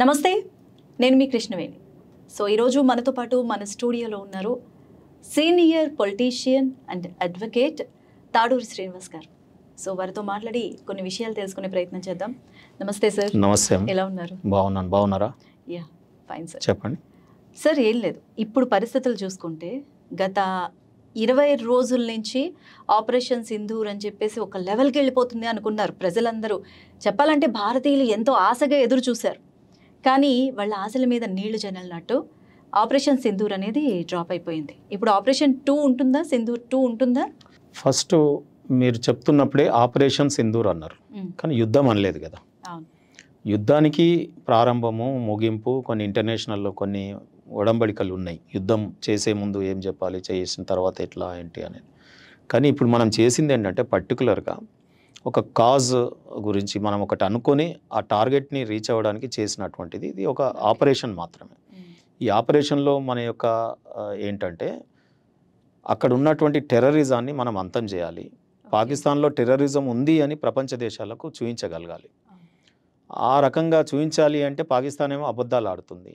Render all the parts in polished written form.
నమస్తే, నేను మీ కృష్ణవేణి. సో ఈరోజు మనతో పాటు మన స్టూడియోలో ఉన్నారు senior politician and advocate Taduri Srinivas గారు. సో వారితో మాట్లాడి కొన్ని విషయాలు తెలుసుకునే ప్రయత్నం చేద్దాం. నమస్తే సార్. నమస్తే. ఎలా ఉన్నారు? బాగున్నాను. బాగున్నారా? Yeah, fine sir. చెప్పండి సార్. ఏం లేదు, ఇప్పుడు పరిస్థితులు చూసుకుంటే గత 20 రోజుల నుంచి ఆపరేషన్ సింధూర్ అని చెప్పేసి ఒక లెవెల్కి వెళ్ళిపోతుంది అనుకున్నారు ప్రజలందరూ. చెప్పాలంటే భారతీయులు ఎంతో ఆశగా ఎదురు చూశారు. కానీ వాళ్ళ ఆశల మీద నీళ్లు జనలినట్టు ఆపరేషన్ సింధూర్ అనేది డ్రాప్ అయిపోయింది. ఇప్పుడు ఆపరేషన్ 2 ఉంటుందా? సింధూర్ 2 ఉంటుందా? ఫస్ట్ మీరు చెప్తున్నప్పుడే ఆపరేషన్ సింధూర్ అన్నారు, కానీ యుద్ధం అనలేదు కదా. అవును. యుద్ధానికి ప్రారంభము, ముగింపు, కొన్ని ఇంటర్నేషనల్లో కొన్ని ఒడంబడికలు ఉన్నాయి. యుద్ధం చేసే ముందు ఏం చెప్పాలి, చేసిన తర్వాత ఎట్లా ఏంటి అనేది. కానీ ఇప్పుడు మనం చేసింది ఏంటంటే పర్టికులర్గా ఒక కాజ్ గురించి మనం ఒకటి అనుకొని ఆ టార్గెట్ని రీచ్ అవ్వడానికి చేసినటువంటిది. ఇది ఒక ఆపరేషన్ మాత్రమే. ఈ ఆపరేషన్లో మన యొక్క ఏంటంటే అక్కడ ఉన్నటువంటి టెర్రరిజాన్ని మనం అంతం చేయాలి. పాకిస్తాన్లో టెర్రరిజం ఉంది అని ప్రపంచ దేశాలకు చూపించగలగాలి. ఆ రకంగా చూపించాలి అంటే పాకిస్తాన్ ఏమో అబద్ధాలు ఆడుతుంది.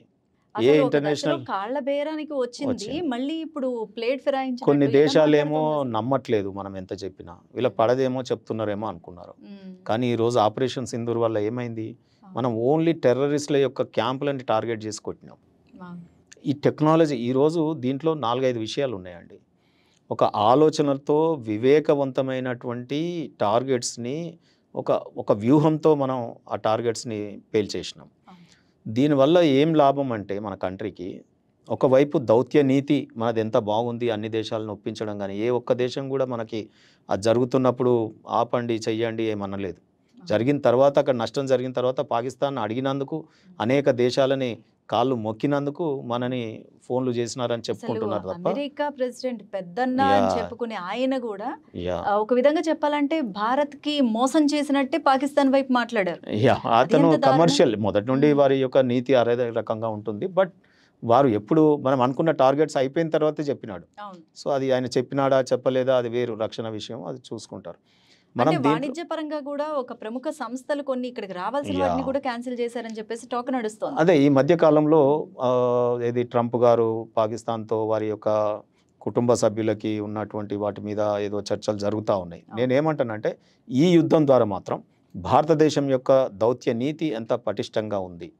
ఏ ఇంటర్నేషనల్ కాళ్ళ బేరానికి వచ్చింది, మళ్ళీ ఇప్పుడు ప్లేట్ ఫిరాయించి కొన్ని దేశాలేమో నమ్మట్లేదు మనం ఎంత చెప్పినా. వీళ్ళ పడదేమో చెప్తున్నారేమో అనుకున్నారు. కానీ ఈరోజు ఆపరేషన్ సింధూర్ వల్ల ఏమైంది, మనం ఓన్లీ టెర్రరిస్టుల యొక్క క్యాంపులని టార్గెట్ చేసి కొట్టినాం. ఈ టెక్నాలజీ ఈరోజు దీంట్లో 4-5 విషయాలు ఉన్నాయండి. ఒక ఆలోచనలతో వివేకవంతమైనటువంటి టార్గెట్స్ని ఒక వ్యూహంతో మనం ఆ టార్గెట్స్ని పేల్చేసినాం. దీనివల్ల ఏం లాభం అంటే మన కంట్రీకి ఒకవైపు దౌత్య నీతి మనది ఎంత బాగుంది, అన్ని దేశాలను ఒప్పించడం, కానీ ఏ ఒక్క దేశం కూడా మనకి అది జరుగుతున్నప్పుడు ఆపండి చెయ్యండి ఏమనలేదు. జరిగిన తర్వాత అక్కడ నష్టం జరిగిన తర్వాత పాకిస్తాన్ అడిగినందుకు అనేక దేశాలని కాళ్ళు మొక్కినందుకు మనని ఫోన్లు చేసినారని చెప్పుకుంటున్నారు తప్ప అమెరికా ప్రెసిడెంట్ పెద్దన్న అని చెప్పుకునే ఆయన కూడా ఒక విధంగా చెప్పాలంటే భారత్ కి మోసం చేసినట్టే పాకిస్తాన్ వైపు మాట్లాడారు. అతను కమర్షియల్ మొదటి నుండి వారి యొక్క నీతి అదే రకంగా ఉంటుంది. బట్ వారు ఎప్పుడు మనం అనుకున్న టార్గెట్స్ అయిపోయిన తర్వాతే చెప్పినాడు. సో అది ఆయన చెప్పినాడా చెప్పలేదా అది వేరు, రక్షణ విషయం అది చూసుకుంటారు. వాణిజ్య పరంగా కూడా ఒక ప్రముఖ సంస్థలు కొన్ని ఇక్కడికి రావాల్సిన వాటిని కూడా క్యాన్సిల్ చేశారని చెప్పేసి టాక్ నడుస్తుంది. అదే ఈ మధ్య కాలంలో ఏది ట్రంప్ గారు పాకిస్తాన్తో వారి యొక్క కుటుంబ సభ్యులకి ఉన్నటువంటి వాటి మీద ఏదో చర్చలు జరుగుతూ ఉన్నాయి. నేనేమంటానంటే ఈ యుద్ధం ద్వారా మాత్రం భారతదేశం యొక్క దౌత్య నీతి ఎంత పటిష్టంగా ఉంది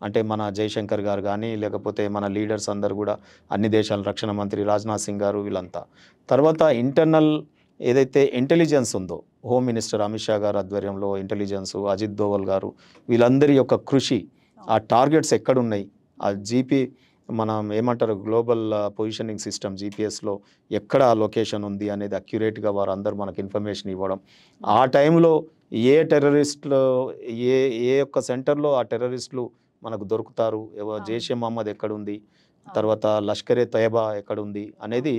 అంటే మన జయశంకర్ గారు కానీ లేకపోతే మన లీడర్స్ అందరు కూడా అన్ని దేశాల రక్షణ మంత్రి రాజ్నాథ్ సింగ్ గారు వీళ్ళంతా, తర్వాత ఇంటర్నల్ ఏదైతే ఇంటెలిజెన్స్ ఉందో హోమ్ మినిస్టర్ అమిత్ షా గారు ఆధ్వర్యంలో ఇంటెలిజెన్స్, అజిత్ దోవల్ గారు వీళ్ళందరి యొక్క కృషి, ఆ టార్గెట్స్ ఎక్కడున్నాయి, ఆ జీపీ మనం ఏమంటారు గ్లోబల్ పొజిషనింగ్ సిస్టమ్ జీపీఎస్లో ఎక్కడ లొకేషన్ ఉంది అనేది అక్యురేట్గా వారు అందరూ మనకు ఇన్ఫర్మేషన్ ఇవ్వడం, ఆ టైంలో ఏ టెర్రరిస్టులు ఏ యొక్క సెంటర్లో ఆ టెర్రరిస్టులు మనకు దొరుకుతారు, జైషే మహమ్మద్ ఎక్కడుంది, తర్వాత లష్కరే తయబా ఎక్కడుంది అనేది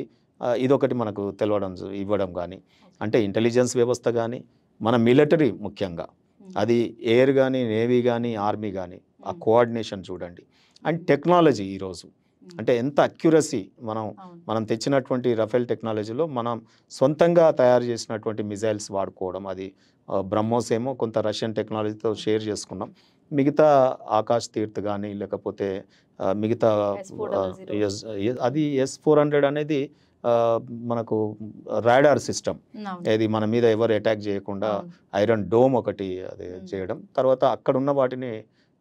ఇదొకటి మనకు తెలవడం ఇవ్వడం. కానీ అంటే ఇంటెలిజెన్స్ వ్యవస్థ కానీ మన మిలిటరీ ముఖ్యంగా అది ఎయిర్ కానీ నేవీ కానీ ఆర్మీ కానీ ఆ కోఆర్డినేషన్ చూడండి. అండ్ టెక్నాలజీ ఈరోజు అంటే ఎంత అక్యురసీ మనం తెచ్చినటువంటి రఫేల్ టెక్నాలజీలో మనం సొంతంగా తయారు చేసినటువంటి మిజైల్స్ వాడుకోవడం, అది బ్రహ్మోస్ ఏమో కొంత రష్యన్ టెక్నాలజీతో షేర్ చేసుకున్నాం, మిగతా ఆకాశ్ తీర్థ్ కానీ లేకపోతే మిగతా అది S-400 అనేది మనకు రాడార్ సిస్టమ్, ఇది మన మీద ఎవరు అటాక్ చేయకుండా ఐరన్ డోమ్ ఒకటి అది చేయడం, తర్వాత అక్కడ ఉన్న వాటిని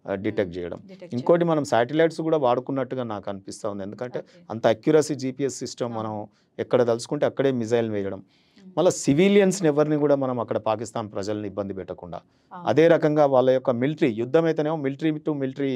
డిటెక్ట్ చేయడం. ఇంకోటి మనం శాటిలైట్స్ కూడా వాడుకున్నట్టుగా నాకు అనిపిస్తూ ఉంది. ఎందుకంటే అంత అక్యురసీ జీపీఎస్ సిస్టమ్ మనం ఎక్కడ తలుచుకుంటే అక్కడే మిజైల్ వేయడం. మళ్ళీ సివిలియన్స్ని ఎవరిని కూడా మనం అక్కడ పాకిస్తాన్ ప్రజల్ని ఇబ్బంది పెట్టకుండా, అదే రకంగా వాళ్ళ యొక్క మిలిటరీ యుద్ధం అయితేనేమో మిలిటరీ టు మిలిటరీ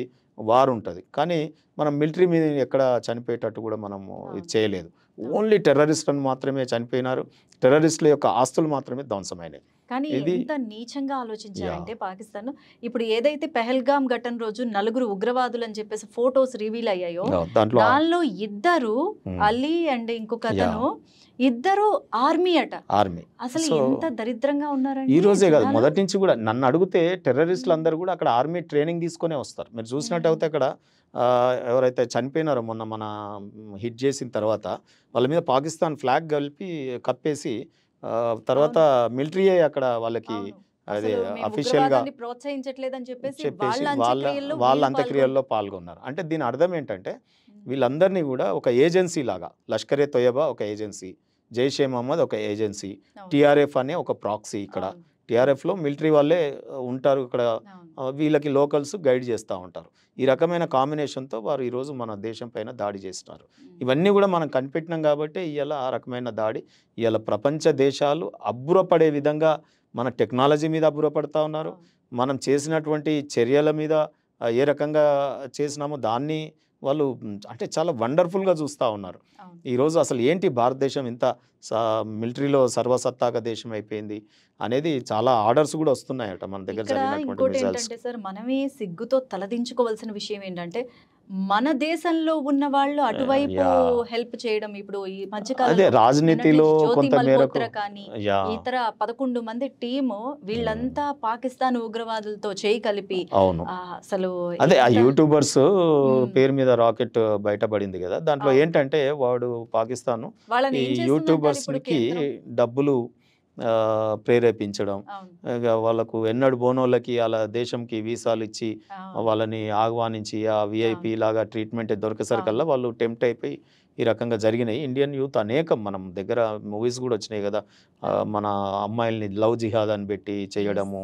వార్ ఉంటుంది, కానీ మనం మిలిటరీ మీద ఎక్కడ చనిపోయేటట్టు కూడా మనము ఇది చేయలేదు. ఓన్లీ టెర్రరిస్టులను మాత్రమే చనిపోయినారు, టెర్రరిస్టుల యొక్క ఆస్తులు మాత్రమే ధ్వంసమైనాయి. కానీ ఎంత నీచంగా ఆలోచించారంటే పాకిస్తాన్ ఇప్పుడు ఏదైతే పెహల్గామ్ ఘటన రోజు 4 ఉగ్రవాదులు అని చెప్పేసి ఫోటోస్ రివీల్ అయ్యాయో దానిలో 2 అలీ అండ్ ఇంకొక అతను ఇద్దరు ఆర్మీ అట. ఆర్మీ అసలు ఎంత దరిద్రంగా ఉన్నారండి. ఈ రోజే కాదు మొదటి నుంచి కూడా నన్ను అడిగితే టెర్రరిస్టులు అందరూ కూడా అక్కడ ఆర్మీ ట్రైనింగ్ తీసుకునే వస్తారు. మీరు చూసినట్టు అయితే అక్కడ ఎవరైతే చనిపోయినారో మొన్న మన హిట్ చేసిన తర్వాత వాళ్ళ మీద పాకిస్తాన్ ఫ్లాగ్ కలిపి కప్పేసి తర్వాత మిలిటరీయే అక్కడ వాళ్ళకి అదే అసలు మేము అఫీషియల్గా ఉగ్రవాదాన్ని ప్రోత్సహించట్లేదని చెప్పేసి చెప్పేసి వాళ్ళ అంత్యక్రియల్లో వాళ్ళ వీళ్ళు అంత్యక్రియల్లో పాల్గొన్నారు. అంటే దీని అర్థం ఏంటంటే పాల్గొన్నారు. వీళ్ళందరినీ కూడా ఒక ఏజెన్సీ లాగా, లష్కరే తొయబా ఒక ఏజెన్సీ, జైషే మహమ్మద్ ఒక ఏజెన్సీ, అవును. టీఆర్ఎఫ్ అనే ఒక ప్రాక్సీ. ఇక్కడ అవును. టీఆర్ఎఫ్లో మిలిటరీ వాళ్ళే ఉంటారు. ఇక్కడ అవును. వీళ్ళకి లోకల్స్ గైడ్ చేస్తూ ఉంటారు. ఈ రకమైన కాంబినేషన్తో వారు ఈరోజు మన దేశం పైన దాడి చేస్తున్నారు. ఇవన్నీ కూడా మనం కనిపెట్టినాం కాబట్టి ఇవాళ ఆ రకమైన దాడి ఇవాళ ప్రపంచ దేశాలు అబ్బురపడే విధంగా మన టెక్నాలజీ మీద అబ్బురపడతా ఉన్నారు. అవును. మనం చేసినటువంటి చర్యల మీద ఏ రకంగా చేసినామో దాన్ని వాళ్ళు అంటే చాలా వండర్ఫుల్గా చూస్తూ ఉన్నారు. అవును. ఈరోజు అసలు ఏంటి భారతదేశం ఇంత మిలిటరీలో సర్వసత్తాక దేశం అయిపోయింది అనేది చాలా ఆర్డర్స్ కూడా వస్తున్నాయట మన దగ్గర ఇక్కడ జరిగినటువంటి ఇంకోటి మిజైల్స్. ఏంటంటే సార్, మనమే సిగ్గుతో తలదించుకోవాల్సిన విషయం ఏంటంటే మన దేశంలో ఉన్న వాళ్ళు అటువైపు యా. హెల్ప్ చేయడం. ఇప్పుడు ఈ అదే మధ్యకాలంలో రాజనీతిలో జ్యోతి కొంత మేరకు మల్హోత్రా కానీ యా ఇతర 11 మంది టీము వీళ్ళంతా పాకిస్తాన్ ఉగ్రవాదులతో చేయి కలిపి అవును. అసలు అదే ఆ ఎంత- యూట్యూబర్స్ మ్మ్. పేరు మీద రాకెట్ బయటపడింది కదా, దాంట్లో అవును. ఏంటంటే వాడు పాకిస్తాన్ వాళ్ళని ఈ ఏం చేస్తుందంటారు యూట్యూబర్స్ ఇప్పుడు కి కేంద్రం? డబ్బులు ప్రేరేపించడం, అవును. ఇక వాళ్ళకు ఎన్నడు బోనోళ్ళకి అలా దేశంకి వీసాలు ఇచ్చి అవును. వాళ్ళని ఆహ్వానించి ఆ విఐపి లాగా ట్రీట్మెంట్ దొరికేసరికల్లా అవును. వాళ్ళు టెంప్ట్ అయిపోయి ఈ రకంగా జరిగినాయి. ఇండియన్ యూత్ అనేకం మనం దగ్గర మూవీస్ కూడా వచ్చినాయి కదా, అవును. మన అమ్మాయిల్ని లవ్ జిహాద్ అని పెట్టి చేయడము,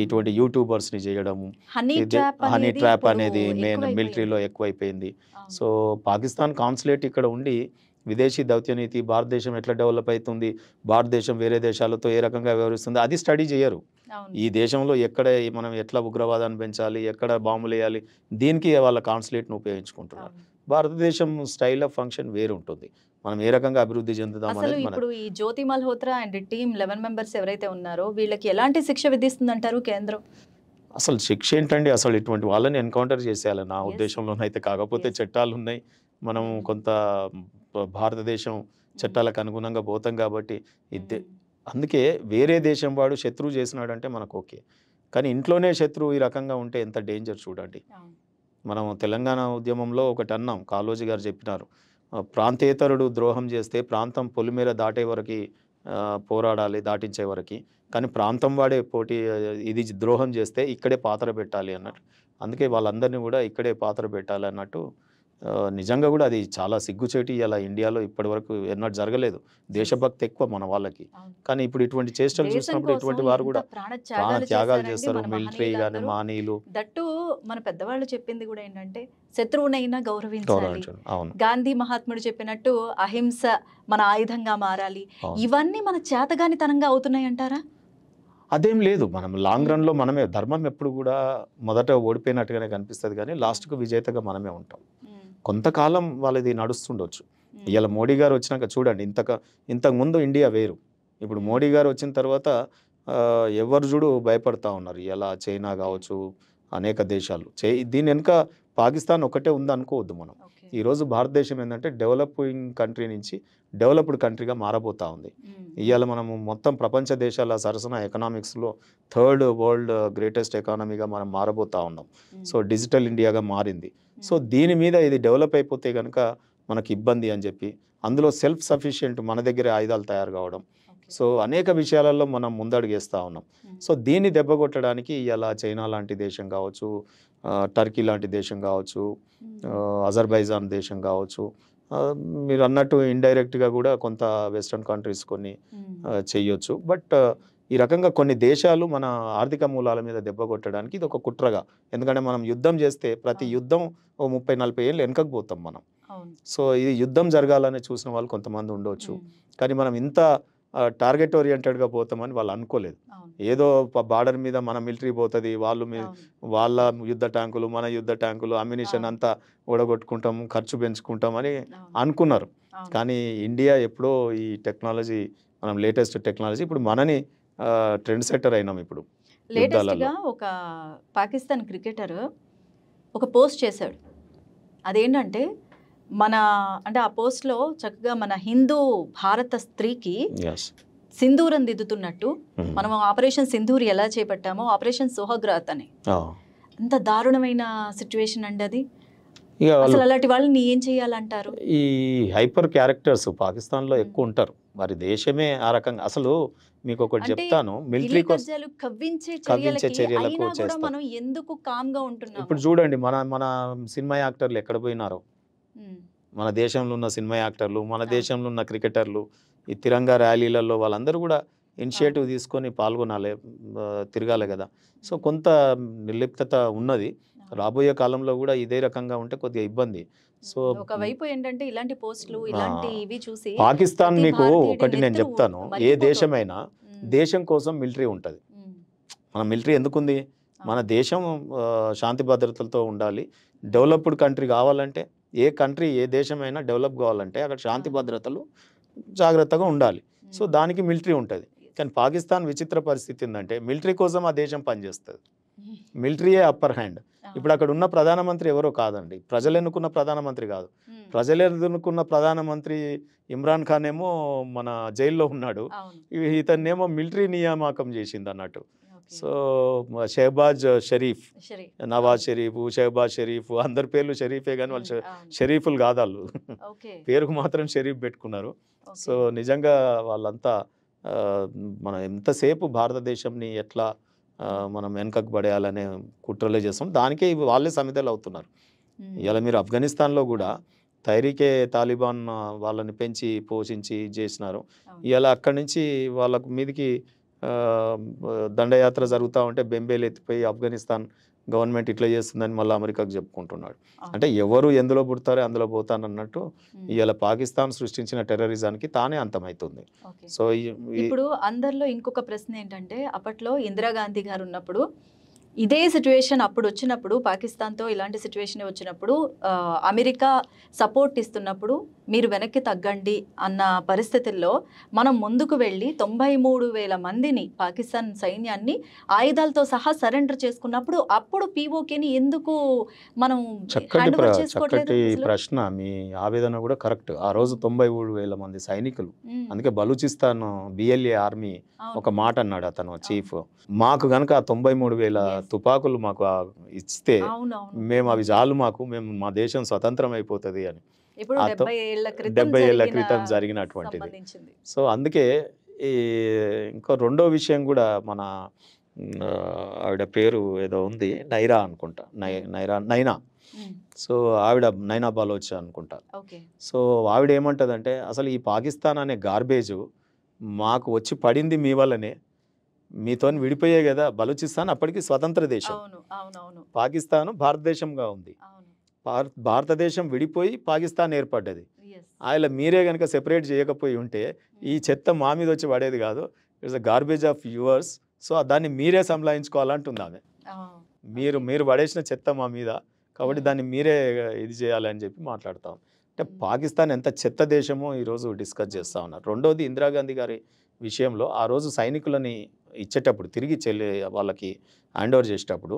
ఇటువంటి యూట్యూబర్స్ని చేయడము, హనీ ఇది ట్రాప్ హనీ అనేది ట్రాప్ ఇప్పుడు అనేది మెయిన్ ఎక్కువైపోయింది. మిలిటరీలో ఎక్కువైపోయింది. అవును. సో పాకిస్తాన్ కాన్సులేట్ ఇక్కడ ఉండి విదేశీ దౌత్యనీతి భారతదేశం ఎట్లా డెవలప్ అవుతుంది, భారతదేశం వేరే దేశాలతో ఏ రకంగా వ్యవహరిస్తుంది అది స్టడీ చేయరు. అవును. ఈ దేశంలో ఎక్కడ మనం ఎట్లా ఉగ్రవాదాన్ని పెంచాలి, ఎక్కడ బాంబులు వేయాలి, దీనికి వాళ్ళ కాన్సులేట్ను ఉపయోగించుకుంటున్నారు. అవును. భారతదేశం స్టైల్ ఆఫ్ ఫంక్షన్ వేరు ఉంటుంది. మనం ఏ రకంగా అభివృద్ధి చెందుదాం అసలు అనేది మన ఇప్పుడు ఈ జ్యోతి మల్హోత్రా అండ్ టీమ్ 11 మెంబర్స్ ఎవరైతే ఉన్నారో వీళ్ళకి ఎలాంటి శిక్ష విధిస్తుందంటారు కేంద్రం? అసలు శిక్ష ఏంటండి, అసలు ఇటువంటి వాళ్ళని ఎన్కౌంటర్ చేసేయాలి నా Yes. ఉద్దేశంలోనైతే. కాకపోతే Yes. చట్టాలు ఉన్నాయి, మనం Mm. కొంత భారతదేశం చట్టాలకు అనుగుణంగా పోతాం కాబట్టి ఇద్దే. అందుకే వేరే దేశం వాడు శత్రువు చేసినాడంటే మనకు ఓకే, కానీ ఇంట్లోనే శత్రువు ఈ రకంగా ఉంటే ఎంత డేంజర్ చూడండి. అవును. మనం తెలంగాణ ఉద్యమంలో ఒకటి అన్నాం, కాళోజీ గారు చెప్పినారు, ప్రాంతేతరుడు ద్రోహం చేస్తే ప్రాంతం పొలిమేర దాటే వరకు పోరాడాలి, దాటించే వరకు, కానీ ప్రాంతం వాడే ఇది ద్రోహం చేస్తే ఇక్కడే పాత్ర పెట్టాలి అన్నట్టు. అందుకే వాళ్ళందరినీ కూడా ఇక్కడే పాత్ర పెట్టాలి అన్నట్టు. నిజంగా కూడా అది చాలా సిగ్గుచేటి. ఇలా ఇండియాలో ఇప్పటి వరకు ఎన్నడూ జరగలేదు. దేశభక్తి ఎక్కువ మన వాళ్ళకి, అవును. కానీ ఇప్పుడు ఇటువంటి చేష్టలు దేశం చూసినప్పుడు కోసం ఇటువంటి వారు కూడా ఎంత ప్రాణ ప్రాణ త్యాగాలు చేశారండి చేస్తారు. మన మిలిటరీ కానీ మహనీయులందరూ. మానీయులు దట్టు మన పెద్దవాళ్ళు చెప్పింది కూడా ఏంటంటే శత్రువునైనా గౌరవించాలి. గౌరవించడం. అవును, గాంధీ మహాత్ముడు చెప్పినట్టు అహింస మన ఆయుధంగా మారాలి. అవును. ఇవన్నీ మన చేతగానితనంగా అవుతున్నాయి అంటారా? అదేం లేదు. మనం లాంగ్ రన్లో మనమే, ధర్మం ఎప్పుడు కూడా మొదట ఓడిపోయినట్టుగానే కనిపిస్తుంది, కానీ లాస్ట్కు విజేతగా మనమే ఉంటాం. కొంతకాలం వాళ్ళది నడుస్తుండొచ్చు. ఇవాళ మోడీ గారు వచ్చినాక చూడండి, ఇంతకుముందు ఇండియా వేరు, ఇప్పుడు మోడీ గారు వచ్చిన తర్వాత ఎవరు చూడు భయపడతా ఉన్నారు. ఇలా చైనా కావచ్చు, అనేక దేశాలు. దీని వెనుక పాకిస్తాన్ ఒకటే ఉంది అనుకోవద్దు మనం. ఈరోజు భారతదేశం ఏంటంటే డెవలపింగ్ కంట్రీ నుంచి డెవలప్డ్ కంట్రీగా మారబోతూ ఉంది. ఇవాళ మనము మొత్తం ప్రపంచ దేశాల సరసన ఎకనామిక్స్లో 3rd వరల్డ్ గ్రేటెస్ట్ ఎకానమీగా మనం మారబోతూ ఉన్నాం. సో డిజిటల్ ఇండియాగా మారింది. సో దీని మీద ఇది డెవలప్ అయిపోతే కనుక మనకి ఇబ్బంది అని చెప్పి, అందులో సెల్ఫ్ సఫిషియెంట్ మన దగ్గరే ఆయుధాలు తయారు కావడం, సో అనేక విషయాలలో మనం ముందడుగేస్తూ ఉన్నాం. సో దీన్ని దెబ్బకొట్టడానికి ఇలా చైనా లాంటి దేశం కావచ్చు, టర్కీ లాంటి దేశం కావచ్చు, అజర్బైజాన్ దేశం కావచ్చు, మీరు అన్నట్టు ఇండైరెక్ట్గా కూడా కొంత వెస్ట్రన్ కంట్రీస్ కొన్ని చెయ్యొచ్చు. బట్ ఈ రకంగా కొన్ని దేశాలు మన ఆర్థిక మూలాల మీద దెబ్బ కొట్టడానికి ఇది ఒక కుట్రగా, ఎందుకంటే మనం యుద్ధం చేస్తే ప్రతి యుద్ధం ఓ 30-40 ఏళ్ళు వెనకకు పోతాం మనం. సో ఇది యుద్ధం జరగాలని చూసిన వాళ్ళు కొంతమంది ఉండవచ్చు, కానీ మనం ఇంత టార్గెట్ ఓరియంటెడ్గా పోతామని వాళ్ళు అనుకోలేదు. ఏదో బార్డర్ మీద మన మిలిటరీ పోతుంది, వాళ్ళ యుద్ధ ట్యాంకులు, మన యుద్ధ ట్యాంకులు, అమ్యునిషన్ అంతా ఓడగొట్టుకుంటాం, ఖర్చు పెంచుకుంటాం అని అనుకున్నారు. కానీ ఇండియా ఎప్పుడో ఈ టెక్నాలజీ, మనం లేటెస్ట్ టెక్నాలజీ, ఇప్పుడు మనని ట్రెండ్ సెట్టర్ అయినాం. ఇప్పుడు లేటెస్ట్గా ఒక పాకిస్తాన్ క్రికెటర్ ఒక పోస్ట్ చేశాడు. అదేంటంటే అంటే ఆ పోస్ట్లో చక్కగా మన హిందూ భారత స్త్రీకి సింధూరం దిద్దుతున్నట్టు, మనం ఆపరేషన్ సింధూర్ ఎలా చేపట్టామో ఆపరేషన్ సుహగ్రాత్ అని. అంత దారుణమైన సిచ్యువేషన్ అండి అది. ఇక వాళ్ళు అసలు అలాంటి వాళ్ళని ఏం చేయాలంటారు? ఈ హైపర్ క్యారెక్టర్స్ పాకిస్తాన్లో ఎక్కువ ఉంటారు. మరి దేశమే ఆ రకంగా అసలు మీకు ఒకటి అంటే చెప్తాను, మిలిటరీ ఢిల్లీ కోసం కబ్జాలు కవ్వించే కవ్వించే చర్యలకి చర్యలకు అయినా కూడా చేస్తారు. మనం ఎందుకు కామ్గా ఉంటున్నాము? ఇప్పుడు చూడండి మన మన సినిమా యాక్టర్లు ఎక్కడ పోయినారో, ఉమ్, మన దేశంలో ఉన్న సినిమా యాక్టర్లు, మన అవును. దేశంలో ఉన్న క్రికెటర్లు, ఈ తిరంగా ర్యాలీలలో వాళ్ళందరూ కూడా ఇనిషియేటివ్ అవును. తీసుకొని పాల్గొనాలి, తిరగాలి కదా. సో కొంత నిర్లిప్తత ఉన్నది. అవును. రాబోయే కాలంలో కూడా ఇదే రకంగా ఉంటే కొద్దిగా ఇబ్బంది. సో ఒకవైపు ఏంటంటే ఇలాంటి పోస్టులు ఆ, ఇలాంటి ఇవి చూసి పాకిస్తాన్ ప్రతి మీకు భారతీయుడి ఒకటి నేను నెత్తురు చెప్తాను, ఏ మరిగిపోతోంది. దేశమైనా ఉమ్, దేశం కోసం మిలిటరీ ఉంటుంది. ఉమ్, మన మిలిటరీ ఎందుకుంది? మన అవును. దేశం శాంతి భద్రతలతో ఉండాలి. ఉమ్, డెవలప్డ్ కంట్రీ కావాలంటే, ఏ కంట్రీ ఏ దేశమైనా డెవలప్ కావాలంటే అక్కడ శాంతి అవును. భద్రతలు జాగ్రత్తగా ఉండాలి. సో ఉమ్, దానికి మిలిటరీ ఉంటుంది. yes. కానీ పాకిస్తాన్ విచిత్ర పరిస్థితి ఏంటంటే మిలిటరీ కోసం ఆ దేశం పనిచేస్తుంది. ఉమ్, మిలిటరీయే అప్పర్ హ్యాండ్. అవును. ఇప్పుడు అక్కడ ఉన్న ప్రధానమంత్రి ఎవరో కాదండి, ప్రజలు ఎన్నుకున్న ప్రధానమంత్రి కాదు. ఉమ్, ప్రజలు ఎన్నుకున్న ప్రధానమంత్రి ఇమ్రాన్ ఖాన్ ఏమో మన జైల్లో ఉన్నాడు, అవును. ఇతన్నేమో మిలిటరీ నియామకం చేసింది అన్నట్టు. ఓకే. సో షెహబాజ్ షరీఫ్, సరే. నవాజ్ షరీఫ్, షెహబాజ్ షరీఫ్, అందరి పేర్లు షరీఫే కానీ వాళ్ళు ఉమ్, అవును. షరీఫులు కాదు వాళ్ళు. ఓకే. పేరుకు మాత్రం షరీఫ్ పెట్టుకున్నారు. So okay. నిజంగా వాళ్ళంతా ఆ, మనం ఎంతసేపు భారతదేశంని ఎట్లా మనం వెనకకు పడేయాలనే కుట్రలే చేస్తాం. దానికే వాళ్ళే సమిధలు అవుతున్నారు. ఉమ్, ఇలా మీరు ఆఫ్ఘనిస్తాన్లో కూడా తైరీకే తాలిబాన్ వాళ్ళని పెంచి పోషించి చేసినారు. అవును. ఇలా అక్కడి నుంచి వాళ్ళ మీదికి ఆ, దండయాత్ర జరుగుతూ ఉంటే బెంబేలు ఎత్తిపోయి ఆఫ్ఘనిస్తాన్ గవర్నమెంట్ ఇట్లా చేస్తుందని మళ్ళీ అమెరికాకు చెప్పుకుంటున్నాడు. అవును. అంటే ఎవరు ఎందులో పుడతారో అందులో పోతానన్నట్టు ఉమ్, ఇవాళ పాకిస్తాన్ సృష్టించిన టెర్రరిజానికి తానే అంతమవుతుంది. ఓకే. సో ఇప్పుడు అందరిలో ఇంకొక ప్రశ్న ఏంటంటే అప్పట్లో ఇందిరాగాంధీ గారు ఉన్నప్పుడు ఇదే సిచ్యువేషన్ అప్పుడు వచ్చినప్పుడు పాకిస్తాన్తో ఇలాంటి సిచ్యువేషన్ వచ్చినప్పుడు అమెరికా సపోర్ట్ ఇస్తున్నప్పుడు మీరు వెనక్కి తగ్గండి అన్న పరిస్థితుల్లో మనం ముందుకు వెళ్ళి 93,000 మందిని పాకిస్తాన్ సైన్యాన్ని ఆయుధాలతో సహా సరెండర్ చేసుకున్నప్పుడు అప్పుడు పీఓకేని ఎందుకు మనం హ్యాండ్ ఓవర్ చేసుకోవట్లేదు చక్కటి అసలు? ప్రశ్న, మీ ఆవేదన కూడా కరెక్ట్. ఆ రోజు 93,000 మంది సైనికులు, ఉమ్, అందుకే బలూచిస్తాన్ బిఎల్ఏ ఆర్మీ అవును. ఒక మాట అన్నాడు అతను చీఫ్, మాకు గనక ఆ 93,000 Yes. తుపాకులు మాకు ఇస్తే అవునవును. మేము అవి చాలు, మేము మా దేశం స్వతంత్రం అయిపోతుంది అని. ఇప్పుడు ఆ 70 ఏళ్ల క్రితం 70 ఏళ్ల జరిగిన క్రితం జరిగినటువంటిది. సంబంధించింది. సో అందుకే ఈ ఇంకో రెండో విషయం కూడా మన ఆవిడ పేరు ఏదో ఉంది, నైరా అనుకుంటా, నైనా. ఉమ్, సో ఆవిడ నైనా బాలోచ్ అనుకుంటా. ఓకే. సో ఆవిడ ఏమంటదంటే అసలు ఈ పాకిస్తాన్ అనే గార్బేజు మాకు వచ్చి పడింది మీ వల్లనే, మీతో విడిపోయే కదా. బలూచిస్తాన్ అప్పటికి స్వతంత్ర దేశం, అవును, అవునవును, పాకిస్తాన్ భారతదేశంగా ఉంది. అవును. భారతదేశం విడిపోయి పాకిస్తాన్ ఏర్పడ్డది. Yes. ఆయన మీరే కనుక సెపరేట్ చేయకపోయి ఉంటే ఈ చెత్త మా మీద వచ్చి పడేది కాదు, it's a garbage of yours. So దాన్ని మీరే సంలాయించుకోవాలంటుంది ఆమె. మీరు పడేసిన చెత్త మా మీద, కాబట్టి దాన్ని మీరే ఇది చేయాలని చెప్పి మాట్లాడతాం. అంటే పాకిస్తాన్ ఎంత చెత్త దేశమో ఈరోజు డిస్కస్ చేస్తూ ఉన్నారు. రెండోది ఇందిరాగాంధీ గారి విషయంలో ఆ రోజు సైనికులని ఇచ్చేటప్పుడు, తిరిగి వాళ్ళకి హ్యాండ్ ఓవర్ చేసేటప్పుడు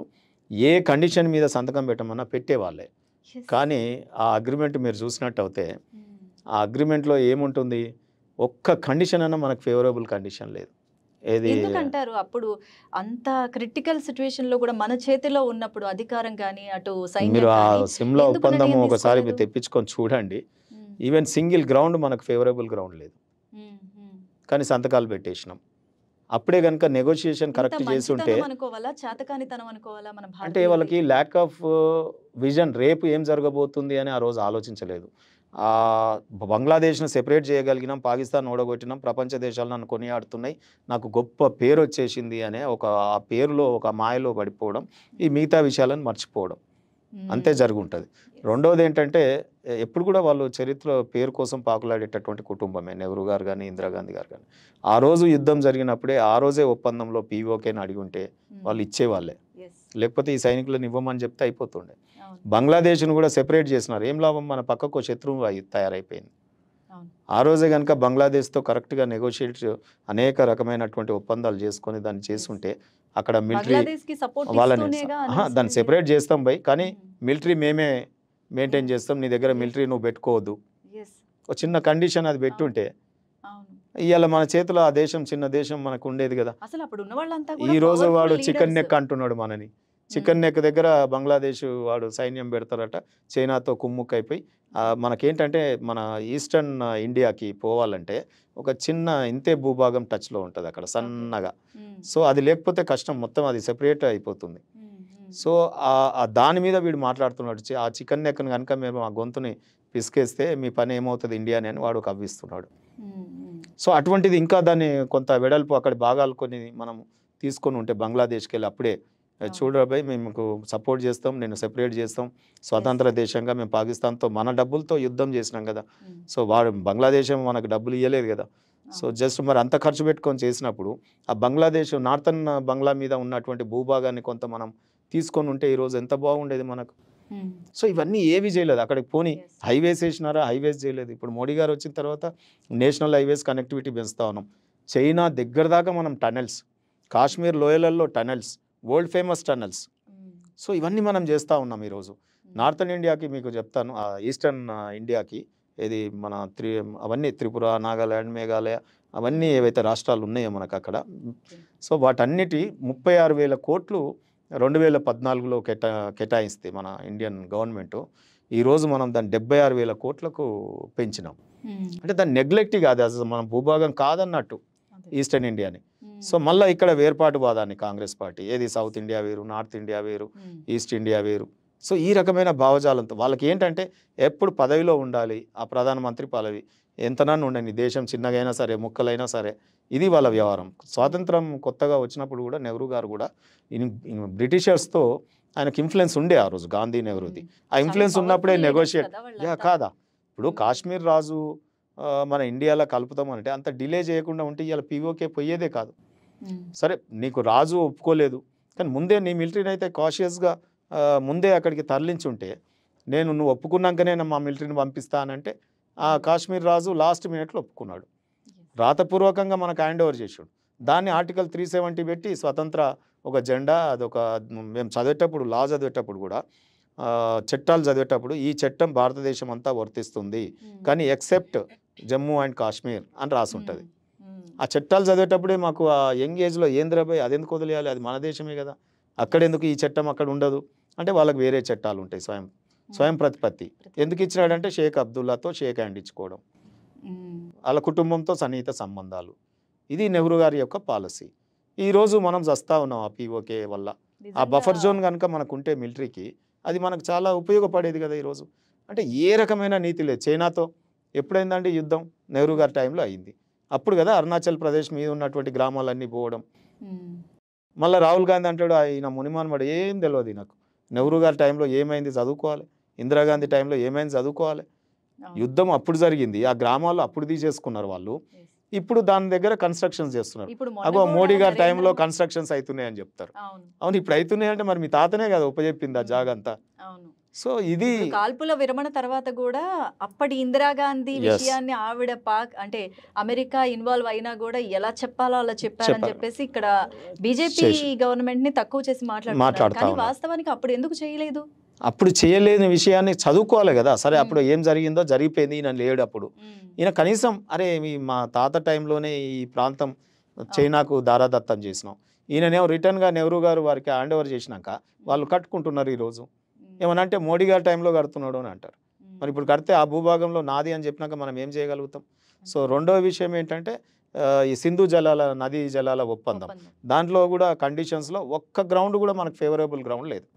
ఏ కండిషన్ మీద సంతకం పెట్టమన్నా పెట్టేవాళ్ళే. Yes. కానీ ఆ అగ్రిమెంట్ మీరు చూసినట్టు అయితే ఉమ్, ఆ అగ్రిమెంట్లో ఏముంటుంది, ఒక్క కండిషన్ అన్నా మనకు ఫేవరబుల్ కండిషన్ లేదు. ఏది ఎందుకంటారు అప్పుడు అంత క్రిటికల్ సిచ్యువేషన్ లో కూడా మన చేతిలో ఉన్నప్పుడు అధికారం కానీ అటు సైన్యం మీరు ఆ కానీ సిమ్లా ఎందుకు ఒప్పందము నిర్ణయం ఒకసారి మీరు తీసుకోలేదు? తెప్పించుకొని చూడండి. ఉమ్, ఈవెన్ సింగిల్ గ్రౌండ్ మనకు ఫేవరబుల్ గ్రౌండ్ లేదు, ఉమ్, ఉమ్. కానీ సంతకాలు పెట్టేసినాం. అప్పుడే కనుక నెగోషియేషన్ ఇంత కరెక్ట్ చేసి ఉంటే, మంచితనం అనుకోవాలా, చేతకానితనం అనుకోవాలా మన అంటే భారతీయులది? వాళ్ళకి ల్యాక్ ఆఫ్ విజన్, రేపు ఏం జరగబోతుంది అని ఆ రోజు ఆలోచించలేదు. బంగ్లాదేశ్ను సెపరేట్ చేయగలిగినాం, పాకిస్తాన్ ఓడగొట్టినాం, ప్రపంచ దేశాలు నన్ను కొనియాడుతున్నాయి, నాకు గొప్ప పేరు వచ్చేసింది అనే ఆ పేరులో ఒక మాయలో పడిపోవడం, ఈ మిగతా విషయాలను మర్చిపోవడం, అంతే జరుగుంటుంది. రెండోది ఏంటంటే ఎప్పుడు కూడా వాళ్ళు చరిత్ర పేరు కోసం పాకులాడేటటువంటి కుటుంబమే నెహ్రూ గారు కానీ ఇందిరాగాంధీ గారు కానీ. ఆ రోజు యుద్ధం జరిగినప్పుడే ఆ రోజే ఒప్పందంలో పీఓకేని అడిగి ఉంటే వాళ్ళు ఇచ్చేవాళ్ళే, లేకపోతే ఈ సైనికులను ఇవ్వమని చెప్తే అయిపోతుండే. బంగ్లాదేశ్ను కూడా సెపరేట్ చేసినారు, ఏం లాభం, మన పక్కకు శత్రువు తయారైపోయింది. ఆ రోజే కనుక బంగ్లాదేశ్తో కరెక్ట్గా నెగోషియేట్ అనేక రకమైనటువంటి ఒప్పందాలు చేసుకొని దాన్ని చేసుంటే అక్కడ మిలిటరీ వాళ్ళని దాన్ని సెపరేట్ చేస్తాం బై, కానీ మిలిటరీ మేమే మెయింటైన్ చేస్తాం, నీ దగ్గర మిలిటరీ నువ్వు పెట్టుకోవద్దు, ఒక చిన్న కండిషన్ అది పెట్టుంటే ఇవాళ మన చేతిలో ఆ దేశం, చిన్న దేశం మనకు ఉండేది కదా. అసలు అప్పుడు ఉన్న వాళ్ళంతా ఈ రోజు వాడు చికెన్ నెక్ అంటున్నాడు మనని, చికెన్ నెక్ దగ్గర బంగ్లాదేశ్ వాడు సైన్యం పెడతారట, చైనాతో కుమ్ముక్కైపోయి. మనకేంటంటే మన ఈస్టర్న్ ఇండియాకి పోవాలంటే ఒక చిన్న ఇంతే భూభాగం టచ్లో ఉంటుంది అక్కడ సన్నగా. సో అది లేకపోతే కష్టం, మొత్తం అది సెపరేట్ అయిపోతుంది. సో దాని మీద వీడు మాట్లాడుతున్నాడు, ఆ చికెన్ నెక్ను కనుక మేము ఆ గొంతుని పిసికేస్తే మీ పని ఏమవుతుంది ఇండియాని అని వాడు కవ్విస్తున్నాడు. సో అటువంటిది ఇంకా దాన్ని కొంత వెడల్పు అక్కడ భాగాలు కొన్ని మనం తీసుకొని ఉంటే బంగ్లాదేశ్కి వెళ్ళి అప్పుడే చూడబాయ్ మేము సపోర్ట్ చేస్తాం, నేను సెపరేట్ చేస్తాం, స్వతంత్ర దేశంగా మేము పాకిస్తాన్తో మన డబ్బులతో యుద్ధం చేసినాం కదా. సో వాడు బంగ్లాదేశ్ మనకు డబ్బులు ఇవ్వలేదు కదా. సో జస్ట్ మరి అంత ఖర్చు పెట్టుకొని చేసినప్పుడు ఆ బంగ్లాదేశ్ నార్థన్ బంగ్లా మీద ఉన్నటువంటి భూభాగాన్ని కొంత మనం తీసుకొని ఉంటే ఈరోజు ఎంత బాగుండేది మనకు. సో ఇవన్నీ ఏవి చేయలేదు, అక్కడికి పోనీ హైవేస్ వేసినారా, హైవేస్ చేయలేదు. ఇప్పుడు మోడీ గారు వచ్చిన తర్వాత నేషనల్ హైవేస్ కనెక్టివిటీ పెంచుతా ఉన్నాం. చైనా దగ్గర దాకా మనం టనెల్స్, కాశ్మీర్ లోయలలో tunnels, world famous tunnels. So ఇవన్నీ మనం చేస్తూ ఉన్నాం ఈరోజు. నార్థన్ ఇండియాకి మీకు చెప్తాను, ఈస్టర్న్ ఇండియాకి ఇది మన అవన్నీ త్రిపుర, నాగాల్యాండ్, మేఘాలయ అవన్నీ ఏవైతే రాష్ట్రాలు ఉన్నాయో మనకు అక్కడ. సో వాటన్నిటి 36,000 కోట్లు 2014లో కేటాయిస్తే మన ఇండియన్ గవర్నమెంట్, ఈరోజు మనం దాన్ని 76,000 కోట్లకు పెంచినాం. అంటే దాన్ని నెగ్లెక్ట్ కాదు, అసలు మన భూభాగం కాదన్నట్టు ఈస్టర్న్ ఇండియాని. సో మళ్ళీ ఇక్కడ వేర్పాటువాదాన్ని కాంగ్రెస్ పార్టీ, ఏది సౌత్ ఇండియా వేరు, నార్త్ ఇండియా వేరు, ఈస్ట్ ఇండియా వేరు. సో ఈ రకమైన భావజాలంతో వాళ్ళకి ఏంటంటే ఎప్పుడు పదవిలో ఉండాలి, ఆ ప్రధానమంత్రి పదవి ఎంతనన్నా ఉండని, దేశం చిన్నగైనా సరే ముక్కలైనా సరే, ఇది వాళ్ళ వ్యవహారం. స్వాతంత్రం కొత్తగా వచ్చినప్పుడు కూడా నెహ్రూ గారు కూడా బ్రిటిషర్స్తో ఆయనకి ఇన్ఫ్లుయెన్స్ ఉండే ఆ రోజు, గాంధీ నెహ్రూది. ఆ ఇన్ఫ్లుయెన్స్ ఉన్నప్పుడే నెగోషియేట్ కాదా. ఇప్పుడు కాశ్మీర్ రాజు మన ఇండియాలో కలుపుతామంటే అంత డిలే చేయకుండా ఉంటే ఇవాళ పీఓకే పోయేదే కాదు. సరే నీకు రాజు ఒప్పుకోలేదు, కానీ ముందే నీ మిలిటరీని అయితే కాషియస్గా ముందే అక్కడికి తరలించుంటే, నువ్వు ఒప్పుకున్నాకనే మా మిలిటరీని పంపిస్తానంటే ఆ కాశ్మీర్ రాజు లాస్ట్ మినిట్లో ఒప్పుకున్నాడు, రాతపూర్వకంగా మనకు హ్యాండ్ ఓవర్ చేసాడు. దాన్ని ఆర్టికల్ 370 పెట్టి స్వతంత్ర ఒక జెండా, అదొక మేము చదివేటప్పుడు లా చదివేటప్పుడు కూడా చట్టాలు చదివేటప్పుడు ఈ చట్టం భారతదేశం అంతా వర్తిస్తుంది కానీ ఎక్సెప్ట్ జమ్మూ అండ్ కాశ్మీర్ అని రాసి ఉంటుంది. ఆ చట్టాలు చదివేటప్పుడే మాకు ఆ యంగ్ ఏజ్లో ఏంద్రబాయ్ అది ఎందుకు వదిలేయాలి, అది మన దేశమే కదా, అక్కడెందుకు ఈ చట్టం అక్కడ ఉండదు అంటే వాళ్ళకి వేరే చట్టాలు ఉంటాయి, స్వయం ప్రతిపత్తి. ఎందుకు ఇచ్చినాడంటే షేక్ అబ్దుల్లాతో షేక్ హ్యాండ్ ఇచ్చుకోవడం, వాళ్ళ కుటుంబంతో సన్నిహిత సంబంధాలు. ఇది నెహ్రూ గారి యొక్క పాలసీ. ఈరోజు మనం చస్తా ఉన్నాం ఆ పీఓకే వల్ల. ఆ బఫర్ జోన్ కనుక మనకు ఉంటే మిలిటరీకి అది మనకు చాలా ఉపయోగపడేది కదా ఈరోజు. అంటే ఏ రకమైన నీతి లేదు. చైనాతో ఎప్పుడైందంటే యుద్ధం నెహ్రూ గారి టైంలో అయింది. అప్పుడు కదా అరుణాచల్ ప్రదేశ్ మీద ఉన్నటువంటి గ్రామాలన్నీ పోవడం. మళ్ళీ రాహుల్ గాంధీ అంటాడు ఆయన మునిమానవాడు, ఏం తెలియదు నాకు, నెహ్రూ గారి టైంలో ఏమైంది చదువుకోవాలి, ఇందిరాగాంధీ టైంలో ఏమైంది చదువుకోవాలి. యుద్ధం అప్పుడు జరిగింది, ఆ గ్రామాల్లో అప్పుడు తీసేసుకున్నారు వాళ్ళు, ఇప్పుడు దాని దగ్గర కన్స్ట్రక్షన్స్ చేస్తున్నారు. అగో మోడీ గారి టైంలో కన్స్ట్రక్షన్స్ అవుతున్నాయని చెప్తారు. అవును ఇప్పుడు అవుతున్నాయి అంటే మరి మీ తాతనే కదా ఉపజెప్పింది ఆ జాగంతా. సో ఇది కాల్పుల విరమణ తర్వాత కూడా అప్పటి ఇందిరాగాంధీ విషయాన్ని ఆవిడ అంటే అమెరికా ఇన్వాల్వ్ అయినా కూడా ఎలా చెప్పాలో అలా చెప్పారని చెప్పేసి ఇక్కడ బీజేపీ గవర్నమెంట్ ని తక్కువ చేసి మాట్లాడుతున్నారు. కానీ వాస్తవానికి అప్పుడు ఎందుకు చేయలేదు? అప్పుడు చేయలేని విషయాన్ని చదువుకోవాలి కదా. సరే అప్పుడు ఏం జరిగిందో జరిగిపోయింది, ఈయన లేడు అప్పుడు. ఈయన కనీసం అరే మా తాత టైంలోనే ఈ ప్రాంతం చైనాకు దారాదత్తం చేసినాం, ఈయననేమో రిటర్న్గా నెహ్రూ గారు వారికి హ్యాండ్ ఓవర్ చేసినాక వాళ్ళు కట్టుకుంటున్నారు. ఈరోజు ఏమనంటే మోడీ గారి టైంలో కడుతున్నాడు అని అంటారు. మరి ఇప్పుడు కడితే ఆ భూభాగంలో నాది అని చెప్పినాక మనం ఏం చేయగలుగుతాం? సో రెండవ విషయం ఏంటంటే ఈ సింధు జలాల నదీ జలాల ఒప్పందం, దాంట్లో కూడా కండిషన్స్లో ఒక్క గ్రౌండ్ కూడా మనకు ఫేవరబుల్ గ్రౌండ్ లేదు.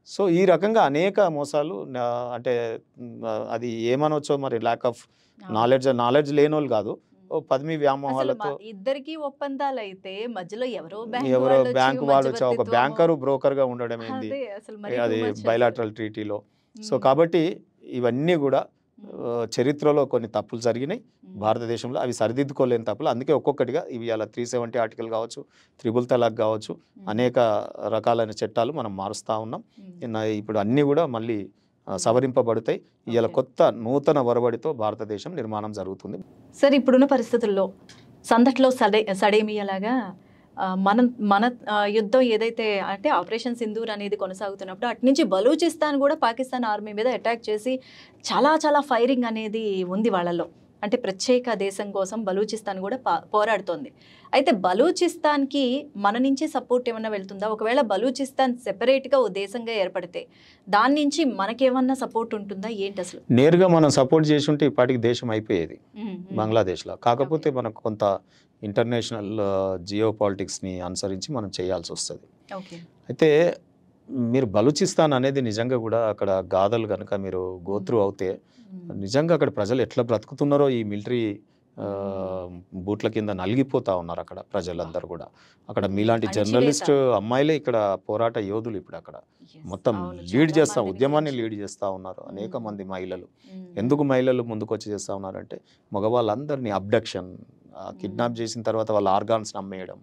సో ఈ రకంగా అనేక మోసాలు, అంటే అది ఏమనొచ్చో మరి, ల్యాక్ ఆఫ్ నాలెడ్జ్ లేని వాళ్ళు కాదు, పదవి వ్యామోహాలతో ఇద్దరికి ఒప్పందాలు అయితే మధ్యలో ఎవరో బ్యాంకు వాడు ఒక బ్యాంకరు బ్రోకర్ గా ఉండడం ఏంది, అది బైలాటరల్ ట్రీటీలో. సో కాబట్టి ఇవన్నీ కూడా చరిత్రలో కొన్ని తప్పులు జరిగినాయి భారతదేశంలో, అవి సరిదిద్దుకోలేని తప్పులు. అందుకే ఒక్కొక్కటిగా ఇవి అలా 370 ఆర్టికల్ కావచ్చు, త్రిబుల్ తలాక్ కావచ్చు, అనేక రకాలైన చట్టాలు మనం మారుస్తూ ఉన్నాం. ఇప్పుడు అన్నీ కూడా మళ్ళీ సవరింపబడతాయి. ఇవాళ కొత్త నూతన ఒరవడితో భారతదేశం నిర్మాణం జరుగుతుంది. సరే ఇప్పుడున్న పరిస్థితుల్లో సందట్లో సడేమియలాగా మన యుద్ధం ఏదైతే అంటే ఆపరేషన్ సింధూర్ అనేది కొనసాగుతున్నప్పుడు అటు నుంచి బలూచిస్తాన్ కూడా పాకిస్తాన్ ఆర్మీ మీద అటాక్ చేసి చాలా ఫైరింగ్ అనేది ఉంది వాళ్ళలో. అంటే ప్రత్యేక దేశం కోసం బలూచిస్తాన్ కూడా పోరాడుతోంది. అయితే బలూచిస్తాన్కి మన నుంచి సపోర్ట్ ఏమన్నా వెళ్తుందా? ఒకవేళ బలూచిస్తాన్ సెపరేట్గా ఓ దేశంగా ఏర్పడితే దాని నుంచి మనకేమన్నా సపోర్ట్ ఉంటుందా ఏంటి అసలు? నేరుగా మనం సపోర్ట్ చేసి ఉంటే ఇప్పటికి దేశం అయిపోయేది బంగ్లాదేశ్లో. కాకపోతే మనకు కొంత ఇంటర్నేషనల్ జియో పాలిటిక్స్ని అనుసరించి మనం చేయాల్సి వస్తుంది. అయితే మీరు బలూచిస్తాన్ అనేది నిజంగా కూడా అక్కడ గాథలు కనుక మీరు గోత్రు అవుతే నిజంగా అక్కడ ప్రజలు ఎట్లా బ్రతుకుతున్నారో ఈ మిలిటరీ బూట్ల కింద నలిగిపోతా ఉన్నారు అక్కడ ప్రజలందరూ కూడా. అక్కడ మీలాంటి జర్నలిస్ట్ అమ్మాయిలే ఇక్కడ పోరాట యోధులు ఇప్పుడు అక్కడ మొత్తం లీడ్ చేస్తా ఉద్యమాన్ని లీడ్ చేస్తూ ఉన్నారు అనేక మంది మహిళలు. ఎందుకు మహిళలు ముందుకు వచ్చి చేస్తూ ఉన్నారంటే మగవాళ్ళందరినీ అబ్డక్షన్ కిడ్నాప్ చేసిన తర్వాత వాళ్ళ ఆర్గాన్స్ని అమ్మేయడం,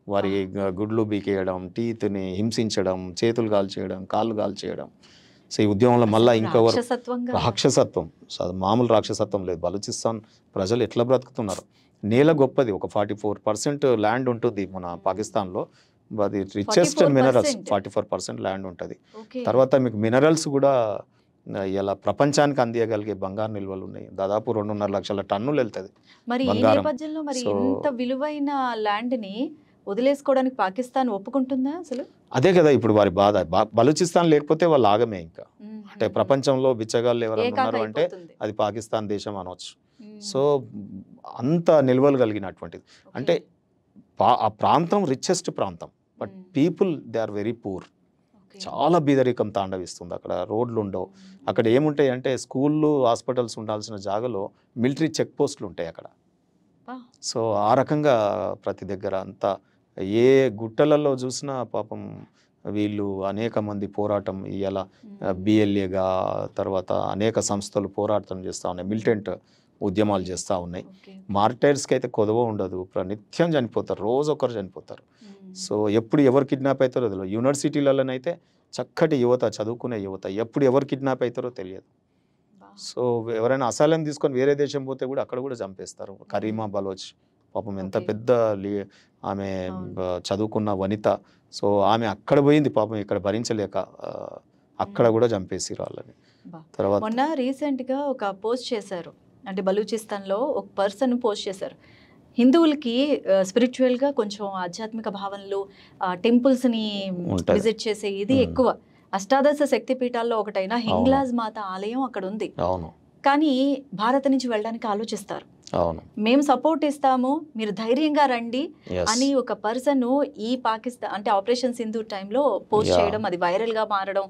వారి గుడ్లు బీకేయడం, టీత్ని హింసించడం, చేతులు కాల్చేయడం, కాళ్ళు కాల్చేయడం. సో ఈ ఉద్యమంలో మళ్ళీ ఇంకెవరు రాక్షసత్వం, మామూలు రాక్షసత్వం లేదు. బలూచిస్తాన్ ప్రజలు ఎట్లా బ్రతుకుతున్నారు. నేల గొప్పది, ఒక 44% ల్యాండ్ ఉంటుంది మన పాకిస్తాన్లో. అది రిచెస్ట్ మినరల్స్ 44% ల్యాండ్ ఉంటుంది. తర్వాత మీకు మినరల్స్ కూడా ఇలా ప్రపంచానికి అందియగలిగే బంగారు నిల్వలు ఉన్నాయి. దాదాపు 2.5 లక్షల టన్నులు వెళ్తుంది బంగారం. సో ఇంత విలువైన ల్యాండ్ని వదిలేసుకోవడానికి పాకిస్తాన్ ఒప్పుకుంటుందా అసలు? అదే కదా ఇప్పుడు వారి బాధ. బలూచిస్తాన్ లేకపోతే వాళ్ళు ఆగమే ఇంకా. అంటే ప్రపంచంలో బిచ్చగాళ్ళు ఎవరైనా ఉన్నారు అంటే అది పాకిస్తాన్ దేశం అనవచ్చు. సో అంత నిల్వలు కలిగినటువంటిది. అంటే ఆ ప్రాంతం రిచెస్ట్ ప్రాంతం, but people they are very poor. చాలా బీదరికం తాండవిస్తుంది అక్కడ. రోడ్లు ఉండవు అక్కడ. ఏముంటాయి అంటే స్కూళ్ళు, హాస్పిటల్స్ ఉండాల్సిన జాగాలో మిలిటరీ చెక్ పోస్టులు ఉంటాయి అక్కడ. సో ఆ రకంగా ప్రతి దగ్గర అంతా ఏ గుట్టలలో చూసినా పాపం వీళ్ళు అనేక మంది పోరాటం ఇలా బిఎల్ఏగా తర్వాత అనేక సంస్థలు పోరాటం చేస్తూ ఉన్నాయి, మిలిటెంట్ ఉద్యమాలు చేస్తూ ఉన్నాయి. మార్టైర్స్కి అయితే కొదవ ఉండదు, నిత్యం చనిపోతారు, రోజు ఒకరు చనిపోతారు. సో ఎప్పుడు ఎవరు కిడ్నాప్ అవుతారో తెలియదు. యూనివర్సిటీలలోనైతే చక్కటి యువత, చదువుకునే యువత, ఎప్పుడు ఎవరు కిడ్నాప్ అవుతారో తెలియదు. సో ఎవరైనా అసాలయం తీసుకొని వేరే దేశం పోతే కూడా అక్కడ కూడా చంపేస్తారు. కరీమా బలోచ్ పాపం ఎంత పెద్ద ఆమె చదువుకున్న వనిత. సో ఆమె అక్కడ పోయింది పాపం, ఇక్కడ భరించలేక అక్కడ కూడా చంపేసిరు వాళ్ళని. తర్వాత మొన్న రీసెంట్గా ఒక పోస్ట్ చేశారు, అంటే బలూచిస్తాన్లో ఒక పర్సన్ పోస్ట్ చేశారు. హిందువులకి స్పిరిచువల్గా కొంచెం ఆధ్యాత్మిక భావనలు, టెంపుల్స్ని విజిట్ చేసే ఇది ఎక్కువ. అష్టాదశ శక్తి పీఠాల్లో ఒకటైన హింగ్లాజ్ మాత ఆలయం అక్కడ ఉంది. కానీ భారత్ నుంచి వెళ్ళడానికి ఆలోచిస్తారు. మేము సపోర్ట్ ఇస్తాము, మీరు ధైర్యంగా రండి అని ఒక పర్సన్ ఈ పాకిస్తాన్ అంటే ఆపరేషన్ సింధూర్ టైంలో పోస్ట్ చేయడం, అది వైరల్ గా మారడం,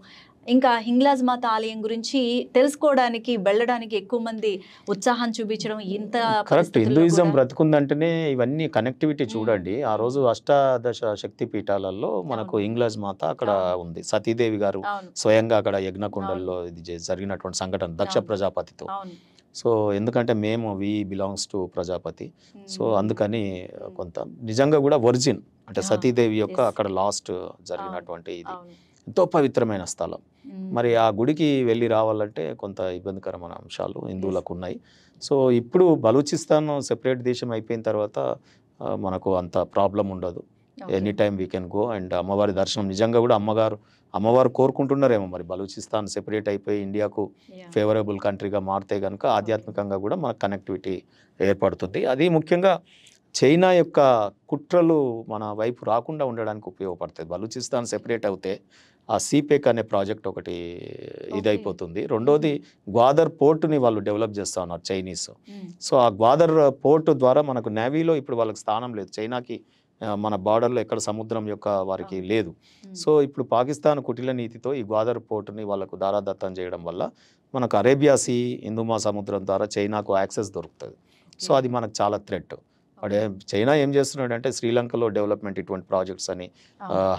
ఇంకా హింగ్లాజ్ మాత ఆలయం గురించి తెలుసుకోవడానికి వెళ్ళడానికి ఎక్కువ మంది ఉత్సాహం చూపించడం. ఇంత కరెక్ట్. హిందూయిజం బ్రతుకుందంటేనే ఇవన్నీ కనెక్టివిటీ చూడండి. ఆ రోజు అష్టాదశ శక్తి పీఠాలలో మనకు హింగ్లాజ్ మాత అక్కడ ఉంది. సతీదేవి గారు స్వయంగా అక్కడ యజ్ఞకుండల్లో ఇది జరిగినటువంటి సంఘటన దక్ష ప్రజాపతితో. సో ఎందుకంటే మేము వి బిలాంగ్స్ టు ప్రజాపతి. సో అందుకని కొంత నిజంగా కూడా ఒరిజిన్ అంటే సతీదేవి యొక్క అక్కడ లాస్ట్ జరిగినటువంటి ఇది ఎంతో పవిత్రమైన స్థలం. మరి ఆ గుడికి వెళ్ళి రావాలంటే కొంత ఇబ్బందికరమైన అంశాలు హిందువులకు ఉన్నాయి. సో ఇప్పుడు బలూచిస్తాన్ సెపరేట్ దేశం అయిపోయిన తర్వాత మనకు అంత ప్రాబ్లం ఉండదు. Any time we can go. And అమ్మవారి దర్శనం నిజంగా కూడా అమ్మవారు కోరుకుంటున్నారేమో మరి బలూచిస్తాన్ సెపరేట్ అయిపోయి ఇండియాకు ఫేవరబుల్ కంట్రీగా మారితే కనుక ఆధ్యాత్మికంగా కూడా మనకు కనెక్టివిటీ ఏర్పడుతుంది. అది ముఖ్యంగా చైనా యొక్క కుట్రలు మన వైపు రాకుండా ఉండడానికి ఉపయోగపడుతుంది. బలూచిస్తాన్ సెపరేట్ అవుతే ఆ సీపేక్ అనే ప్రాజెక్ట్ ఒకటి ఇదైపోతుంది. రెండోది గ్వాదర్ పోర్టుని వాళ్ళు డెవలప్ చేస్తూ ఉన్నారు చైనీస్. సో ఆ గ్వాదర్ పోర్టు ద్వారా మనకు నేవీలో ఇప్పుడు వాళ్ళకి స్థానం లేదు. చైనాకి మన బార్డర్లో ఎక్కడ సముద్రం యొక్క వారికి లేదు. సో ఇప్పుడు పాకిస్తాన్ కుటిల నీతితో ఈ గ్వాదర్ పోర్టుని వాళ్ళకు దారాదత్తం చేయడం వల్ల మనకు అరేబియా సీ, హిందూ మహాసముద్రం ద్వారా చైనాకు యాక్సెస్ దొరుకుతుంది. సో అది మనకు చాలా థ్రెట్. అదే చైనా ఏం చేస్తున్నాడు అంటే శ్రీలంకలో డెవలప్మెంట్ ఇటువంటి ప్రాజెక్ట్స్ అని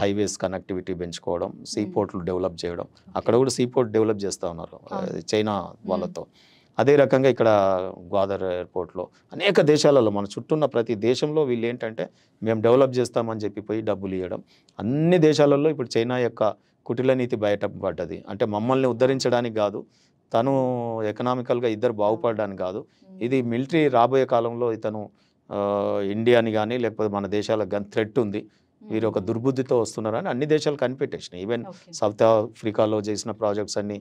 హైవేస్ కనెక్టివిటీ పెంచుకోవడం, సీ పోర్ట్లు డెవలప్ చేయడం, అక్కడ కూడా సీ పోర్ట్ డెవలప్ చేస్తూ ఉన్నారు చైనా వాళ్ళతో. అదే రకంగా ఇక్కడ గ్వాదర్ ఎయిర్పోర్ట్లో అనేక దేశాలలో మన చుట్టూన్న ప్రతి దేశంలో వీళ్ళు ఏంటంటే మేము డెవలప్ చేస్తామని చెప్పి పోయి డబ్బులు ఇవ్వడం. అన్ని దేశాలలో ఇప్పుడు చైనా యొక్క కుటిల నీతి బయటపడ్డది. అంటే మమ్మల్ని ఉద్ధరించడానికి కాదు, తను ఎకనామికల్గా ఇద్దరు బాగుపడడానికి కాదు, ఇది మిలిటరీ రాబోయే కాలంలో ఇతను ఇండియాని కానీ లేకపోతే మన దేశాలకు కానీ థ్రెట్ ఉంది, వీరు ఒక దుర్బుద్ధితో వస్తున్నారని అన్ని దేశాలు కనిపెట్టేసినాయి. ఈవెన్ సౌత్ ఆఫ్రికాలో చేసిన ప్రాజెక్ట్స్ అన్ని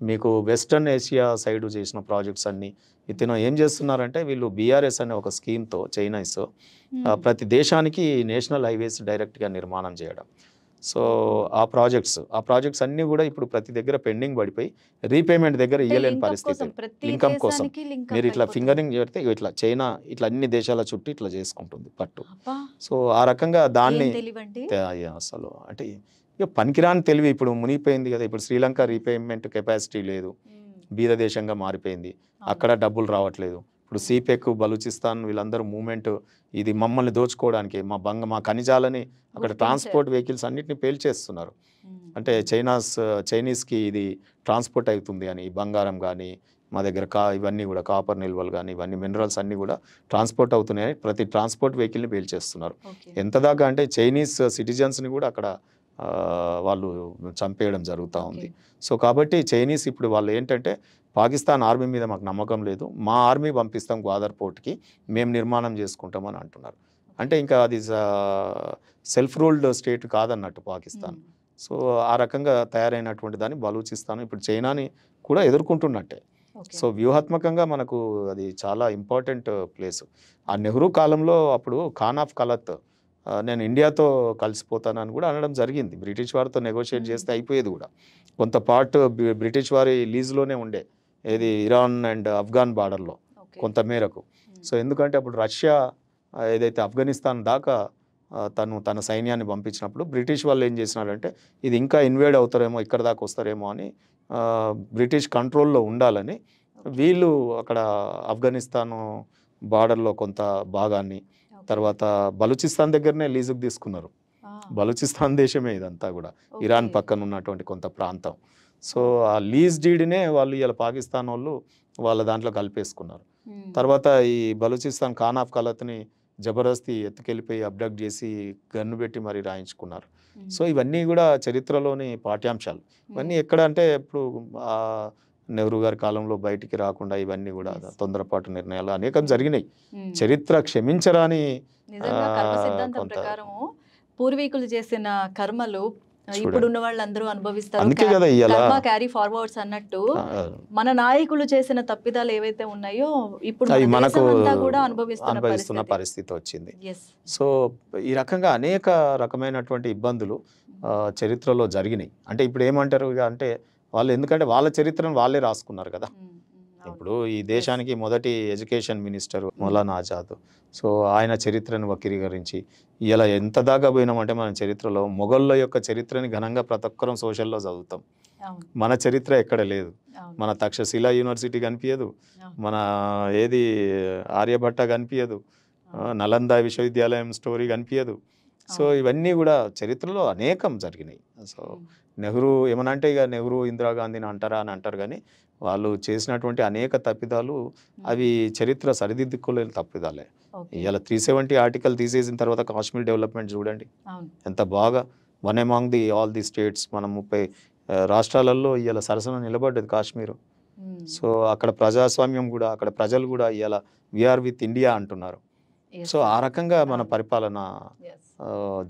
మీకు వెస్టర్న్ ఏషియా సైడ్ చేసిన ప్రాజెక్ట్స్ అన్నీ ఇతను ఏం చేస్తున్నారంటే వీళ్ళు బీఆర్ఎస్ అనే ఒక స్కీమ్తో చైనీస్ ప్రతి దేశానికి నేషనల్ హైవేస్ డైరెక్ట్గా నిర్మాణం చేయడం. సో ఆ ప్రాజెక్ట్స్ అన్నీ కూడా ఇప్పుడు ప్రతి దగ్గర పెండింగ్ పడిపోయి రీపేమెంట్ దగ్గర ఇయ్యలేని పరిస్థితి. లింకప్ కోసం మీరు ఇట్లా ఫింగరింగ్ చేస్తే ఇట్లా చైనా ఇట్లా అన్ని దేశాల చుట్టూ ఇట్లా చేసుకుంటుంది పట్టు. సో ఆ రకంగా దాన్ని అసలు అంటే ఇక పనికిరాని తెలివి ఇప్పుడు మునిగిపోయింది కదా. ఇప్పుడు శ్రీలంక రీపేమెంట్ కెపాసిటీ లేదు, బీద దేశంగా మారిపోయింది, అక్కడ డబ్బులు రావట్లేదు. ఇప్పుడు సిపెక్ బలూచిస్తాన్ వీళ్ళందరూ మూమెంట్ ఇది మమ్మల్ని దోచుకోవడానికి మా ఖనిజాలని అక్కడ ట్రాన్స్పోర్ట్ వెహికల్స్ అన్నిటిని పేల్చేస్తున్నారు. అంటే చైనీస్కి ఇది ట్రాన్స్పోర్ట్ అవుతుంది అని బంగారం కానీ మా దగ్గర ఇవన్నీ కూడా కాపర్ నిల్వలు కానీ ఇవన్నీ మినరల్స్ అన్నీ కూడా ట్రాన్స్పోర్ట్ అవుతున్నాయని ప్రతి ట్రాన్స్పోర్ట్ వెహికల్ని పేల్చేస్తున్నారు. ఎంత దాకా అంటే చైనీస్ సిటిజన్స్ని కూడా అక్కడ వాళ్ళు చంపేయడం జరుగుతూ ఉంది. సో కాబట్టి చైనీస్ ఇప్పుడు వాళ్ళు ఏంటంటే పాకిస్తాన్ ఆర్మీ మీద మాకు నమ్మకం లేదు, మా ఆర్మీ పంపిస్తాం గ్వాదర్ పోర్ట్కి, మేము నిర్మాణం చేసుకుంటామని అంటున్నారు. అంటే ఇంకా అది సెల్ఫ్ రూల్డ్ స్టేట్ కాదన్నట్టు పాకిస్తాన్. సో ఆ రకంగా తయారైనటువంటి దాన్ని బలూచిస్తాన్ ఇప్పుడు చైనాని కూడా ఎదుర్కొంటున్నట్టే. సో వ్యూహాత్మకంగా మనకు అది చాలా ఇంపార్టెంట్ ప్లేస్. ఆ నెహ్రూ కాలంలో అప్పుడు ఖాన్ ఆఫ్ కలత్ నేను ఇండియాతో కలిసిపోతానని కూడా అనడం జరిగింది. బ్రిటిష్ వారితో నెగోషియేట్ చేస్తే అయిపోయేది కూడా. కొంత పార్ట్ బ్రిటిష్ వారి లీజ్లోనే ఉండే, ఏది ఇరాన్ అండ్ ఆఫ్ఘాన్ బార్డర్లో కొంత మేరకు. సో ఎందుకంటే అప్పుడు రష్యా ఏదైతే ఆఫ్ఘనిస్తాన్ దాకా తన సైన్యాన్ని పంపించినప్పుడు బ్రిటిష్ వాళ్ళు ఏం చేసినారంటే ఇది ఇంకా ఇన్వేడ్ అవుతారేమో, ఇక్కడ దాకా వస్తారేమో అని బ్రిటిష్ కంట్రోల్లో ఉండాలని వీళ్ళు అక్కడ ఆఫ్ఘనిస్తాన్ బార్డర్లో కొంత భాగాన్ని, తర్వాత బలూచిస్తాన్ దగ్గరనే లీజుకు తీసుకున్నారు. బలూచిస్తాన్ దేశమే ఇదంతా కూడా, ఇరాన్ పక్కన ఉన్నటువంటి కొంత ప్రాంతం. సో ఆ లీజ్ డీడ్నే వాళ్ళు ఇలా పాకిస్తాన్ వాళ్ళు వాళ్ళ దాంట్లో కలిపేసుకున్నారు. తర్వాత ఈ బలూచిస్తాన్ ఖాన్ ఆఫ్ కలత్ని జబర్దస్తి ఎత్తుకెళ్ళిపోయి అబ్డక్ట్ చేసి గన్ను పెట్టి మరీ రాయించుకున్నారు. సో ఇవన్నీ కూడా చరిత్రలోని పాఠ్యాంశాలు. ఇవన్నీ ఎక్కడ అంటే ఇప్పుడు నెహ్రూ గారి కాలంలో బయటికి రాకుండా ఇవన్నీ కూడా తొందరపాటు నిర్ణయాలు అనేకం జరిగినాయి. చరిత్ర క్షమించరాని పూర్వీకులు చేసిన కర్మలు ఇప్పుడున్న వాళ్ళందరూ అనుభవిస్తారు. అందుకే కదా కర్మ క్యారీ ఫార్వర్డ్స్ అన్నట్టు మన నాయకులు చేసిన తప్పిదాలు ఏవైతే ఉన్నాయో ఇప్పుడు మనకు కూడా అనుభవిస్తున్న పరిస్థితి వచ్చింది. సో ఈ రకంగా అనేక రకమైనటువంటి ఇబ్బందులు చరిత్రలో జరిగినాయి. అంటే ఇప్పుడు ఏమంటారు అంటే వాళ్ళు, ఎందుకంటే వాళ్ళ చరిత్రను వాళ్ళే రాసుకున్నారు కదా. ఇప్పుడు ఈ దేశానికి మొదటి education minister Maulana Azad. So ఆయన చరిత్రను వక్రీకరించి ఇలా ఎంత దాకా పోయినామంటే మన చరిత్రలో మొఘళ్ళ యొక్క చరిత్రని ఘనంగా ప్రతి ఒక్కరం సోషల్లో చదువుతాం. మన చరిత్ర ఎక్కడ లేదు. మన తక్షశిల యూనివర్సిటీ కనిపించదు, మన ఏది ఆర్యభట్ట కనిపించదు, నలంద విశ్వవిద్యాలయం స్టోరీ కనిపించదు. సో ఇవన్నీ కూడా చరిత్రలో అనేకం జరిగినాయి. సో నెహ్రూ ఏమనంటే ఇక నెహ్రూ ఇందిరాగాంధీని అంటారా అని అంటారు, కానీ వాళ్ళు చేసినటువంటి అనేక తప్పిదాలు అవి చరిత్ర సరిదిద్దుకోలేని తప్పిదాలే. ఇలా 370 ఆర్టికల్ తీసేసిన తర్వాత కాశ్మీర్ డెవలప్మెంట్ చూడండి ఎంత బాగా, one among all the states, మనం 30 రాష్ట్రాలలో ఇలా సరసన నిలబడ్డది కాశ్మీరు. సో అక్కడ ప్రజాస్వామ్యం కూడా, అక్కడ ప్రజలు కూడా ఇలా వీఆర్ విత్ ఇండియా అంటున్నారు. సో ఆ రకంగా మన పరిపాలన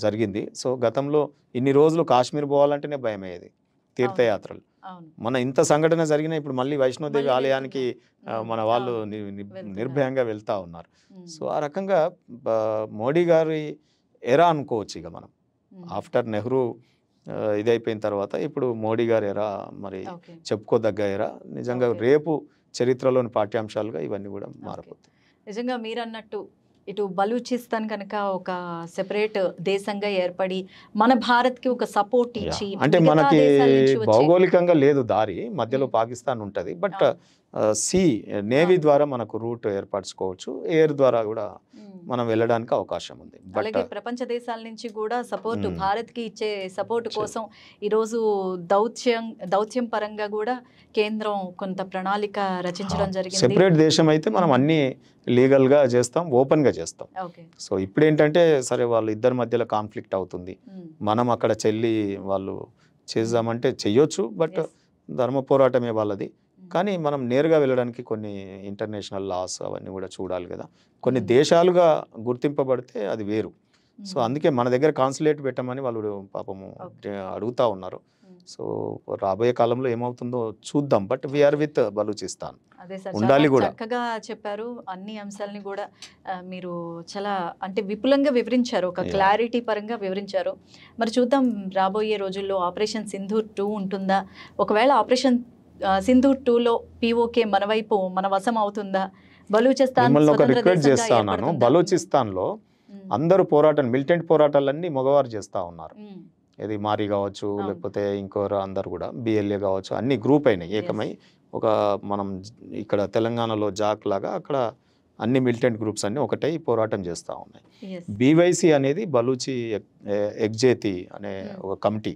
జరిగింది. సో గతంలో ఇన్ని రోజులు కాశ్మీర్ పోవాలంటేనే భయం అయ్యేది, తీర్థయాత్రలు. మన ఇంత సంఘటన జరిగినా ఇప్పుడు మళ్ళీ వైష్ణోదేవి ఆలయానికి మన వాళ్ళు నిర్భయంగా వెళ్తూ ఉన్నారు. సో ఆ రకంగా మోడీ గారి ఎరా అనుకోవచ్చు ఇక మనం. ఆఫ్టర్ నెహ్రూ ఇదైపోయిన తర్వాత ఇప్పుడు మోడీ గారి ఎరా మరి చెప్పుకోదగ్గ ఎరా. నిజంగా రేపు చరిత్రలోని పాఠ్యాంశాలుగా ఇవన్నీ కూడా మారిపోతాయి. నిజంగా మీరు అన్నట్టు ఇటు బలూచిస్తాన్ కనుక ఒక సెపరేట్ దేశంగా ఏర్పడి మన భారత్కి ఒక సపోర్ట్ ఇచ్చి, అంటే మనకి భౌగోళికంగా లేదు దారి, మధ్యలో పాకిస్తాన్ ఉంటుంది. బట్ నేవీ ద్వారా మనకు రూట్ ఏర్పరచుకోవచ్చు, ఎయిర్ ద్వారా కూడా మనం వెళ్ళడానికి అవకాశం ఉంది. అలాగే ప్రపంచ దేశాల నుంచి కూడా సపోర్ట్ భారత్కి ఇచ్చే సపోర్ట్ కోసం ఈరోజు దౌత్యం పరంగా కూడా కేంద్రం కొంత ప్రణాళిక రచించడం జరిగింది. సెపరేట్ దేశం అయితే మనం అన్ని లీగల్గా చేస్తాం, ఓపెన్గా చేస్తాం. సో ఇప్పుడు ఏంటంటే సరే వాళ్ళు ఇద్దరి మధ్యలో కాన్ఫ్లిక్ట్ అవుతుంది, మనం అక్కడ చెల్లి వాళ్ళు చేద్దామంటే చెయ్యొచ్చు, బట్ ధర్మ పోరాటమే వాళ్ళది. కానీ మనం నేరుగా వెళ్ళడానికి కొన్ని ఇంటర్నేషనల్ లాస్ అవన్నీ కూడా చూడాలి కదా. కొన్ని దేశాలుగా గుర్తింపబడితే అది వేరు. సో అందుకే మన దగ్గర కాన్సులేట్ పెట్టమని వాళ్ళు పాపము అడుగుతా ఉన్నారు. సో రాబోయే కాలంలో ఏమవుతుందో చూద్దాం. But we are with Balochistan. అదే సార్, ఉండాలి చాలా కూడా. చక్కగా చెప్పారు. అన్ని అంశాలని కూడా మీరు చాలా అంటే విపులంగా వివరించారు, ఒక క్లారిటీ పరంగా వివరించారు. మరి చూద్దాం రాబోయే రోజుల్లో ఆపరేషన్ సింధూర్ 2 ఉంటుందా, ఒకవేళ ఆపరేషన్ సింధూర్ 2లో పీఓకే మన వైపు మన వశం అవుతుందా, బలూచిస్తాన్ మిమ్మల్ని ఒక స్వతంత్ర రిక్వెస్ట్ దేశంగా చేస్తా ఉన్నాను. ఏర్పడుతుందా? బలూచిస్తాన్లో అందరూ పోరాటం, మిలిటెంట్ పోరాటాలన్నీ మగవారు చేస్తూ ఉన్నారు. ఇది మారి కావచ్చు, లేకపోతే ఇంకోరు అందరు కూడా బిఎల్ఏ కావచ్చు, అన్ని గ్రూప్ అయినాయి, ఏకమై ఒక మనం ఇక్కడ తెలంగాణలో జాక్ లాగా అక్కడ అన్ని మిలిటెంట్ గ్రూప్స్ అన్ని ఒకటై పోరాటం చేస్తూ ఉన్నాయి. బీవైసీ అనేది బలూచి ఎగ్జేతి అనే ఒక కమిటీ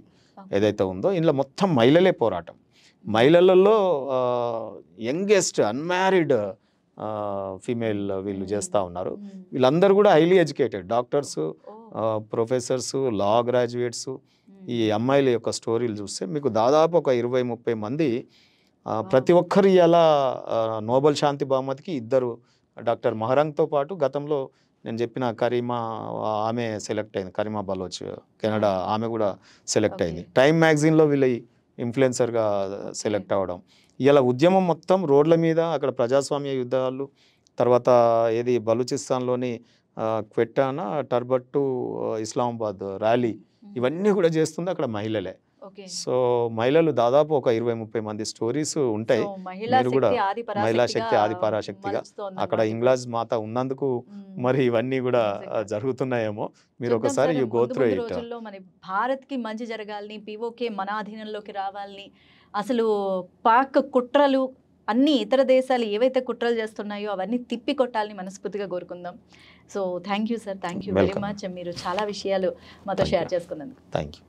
ఏదైతే ఉందో ఇందులో మొత్తం మహిళలే పోరాటం. మహిళలలో యంగెస్ట్ అన్మ్యారీడ్ ఫీమేల్ వీళ్ళు చేస్తూ ఉన్నారు. వీళ్ళందరూ కూడా హైలీ ఎడ్యుకేటెడ్ డాక్టర్స్, ప్రొఫెసర్స్, లా గ్రాడ్యుయేట్స్. ఈ అమ్మాయిల యొక్క స్టోరీలు చూస్తే మీకు దాదాపు ఒక 20-30 మంది, ప్రతి ఒక్కరు ఇలా నోబెల్ శాంతి బహుమతికి ఇద్దరు, డాక్టర్ మహరంగ్తో పాటు గతంలో నేను చెప్పిన కరీమా, ఆమె సెలెక్ట్ అయింది, కరీమా బలోచ్ కెనడా, ఆమె కూడా సెలెక్ట్ అయింది. టైమ్ మ్యాగజైన్లో వీళ్ళ ఇన్ఫ్లుయెన్సర్గా సెలెక్ట్ అవ్వడం. ఇలా ఉద్యమం మొత్తం రోడ్ల మీద, అక్కడ ప్రజాస్వామ్య యుద్ధాలు, తర్వాత ఏది బలూచిస్తాన్లోని క్వెట్టానా, టర్బట్టు, ఇస్లామాబాద్ ర్యాలీ, ఇవన్నీ కూడా చేస్తుంది అక్కడ మహిళలే. సో మహిళలు దాదాపు ఒక 20-30 మంది స్టోరీస్ ఉంటాయి. మీరు కూడా మహిళా శక్తి ఆది పరాశక్తిగా అక్కడ ఇంగ్లాజ్ మాత ఉన్నందుకు మరి ఇవన్నీ కూడా జరుగుతున్నాయేమో. మీరు ఒకసారి యు గో త్రూ ఇట్. మన భారత్ కి మంచి జరగాలని, పీఓకే మన అధీనంలోకి రావాలని, అసలు పాక్ కుట్రలు అన్ని ఇతర దేశాలు ఏవైతే కుట్రలు చేస్తున్నాయో అవన్నీ తిప్పి కొట్టాలని మనస్ఫూర్తిగా కోరుకుందాం. So thank you sir, thank you very much. మీరు చాలా విషయాలు మాతో షేర్ చేసుకున్నందుకు. Thank you.